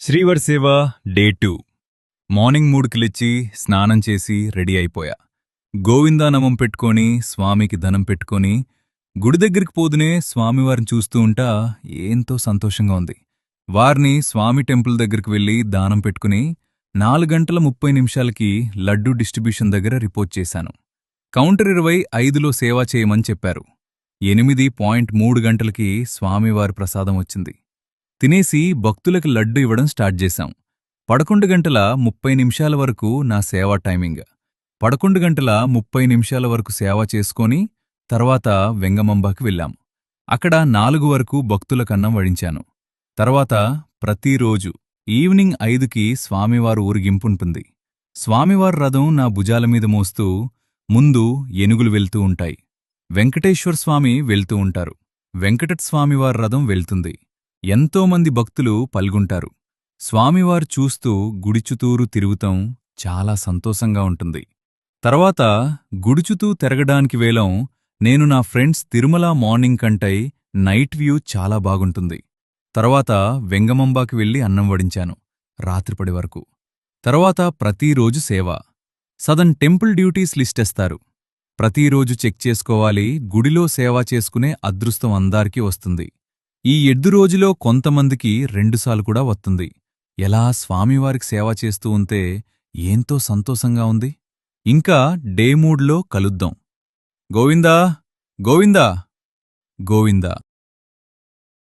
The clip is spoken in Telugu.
శ్రీవర్ సేవ డే 2 మార్నింగ్ 3కి లేచి స్నానం చేసి రెడీ అయిపోయా. గోవిందానామం పెట్టుకొని స్వామికి ధనం పెట్టుకొని గుడి దగ్గరికి పోదునే స్వామివారిని చూస్తూ ఉంటా ఏంతో సంతోషంగా ఉంది. వారిని స్వామి టెంపుల్ దగ్గరికి వెళ్లి దానం పెట్టుకుని 4:30 లడ్డూ డిస్ట్రిబ్యూషన్ దగ్గర రిపోర్ట్ చేశాను. కౌంటర్ 25లో సేవ చేయమని చెప్పారు. 8:3 గంటలకి స్వామివారి ప్రసాదం వచ్చింది. తినేసి భక్తులకు లడ్డు ఇవ్వడం స్టార్ట్ చేశాం. 11:30 వరకు నా సేవా టైమింగ్. 11:30 వరకు సేవ చేసుకొని తర్వాత వెంగమాంబాకి వెళ్ళాం. అక్కడ 4 వరకు భక్తులకన్నం వడించాను. తర్వాత ప్రతిరోజు ఈవినింగ్ 5కి స్వామివారు ఊరిగింపుంటుంది. స్వామివారి రథం నా భుజాలమీద మోస్తూ ముందు ఏనుగులు వెళ్తూ ఉంటాయి. వెంకటేశ్వర స్వామి వెళ్తూ ఉంటారు. వెంకటస్వామివారి రథం వెళ్తుంది. ఎంతోమంది భక్తులు పల్గుంటారు. స్వామివారు చూస్తూ గుడిచుతూరు తిరుగుతాం చాలా సంతోషంగా ఉంటుంది. తర్వాత గుడిచుతూ తిరగడానికి వేళం నేను నా ఫ్రెండ్స్ తిరుమల మార్నింగ్ కంటై నైట్ వ్యూ చాలా బాగుంటుంది. తర్వాత వెంగమాంబాకి వెళ్ళి అన్నం వడించాను రాత్రిపడి వరకు. తర్వాత ప్రతిరోజు సేవ. సదన్ టెంపుల్ డ్యూటీస్ లిస్టేస్తారు. ప్రతిరోజు చెక్ చేసుకోవాలి. గుడిలో సేవ చేసుకునే అదృష్టం అందరికీ వస్తుంది. ఈ 7 రోజులో కొంతమందికి 2 సార్లు కూడా వస్తుంది. ఎలా స్వామివారికి సేవ చేస్తూ ఉంటే ఏంతో సంతోషంగా ఉంది. ఇంకా డే 3లో కలుద్దాం. గోవిందా గోవిందా గోవిందా.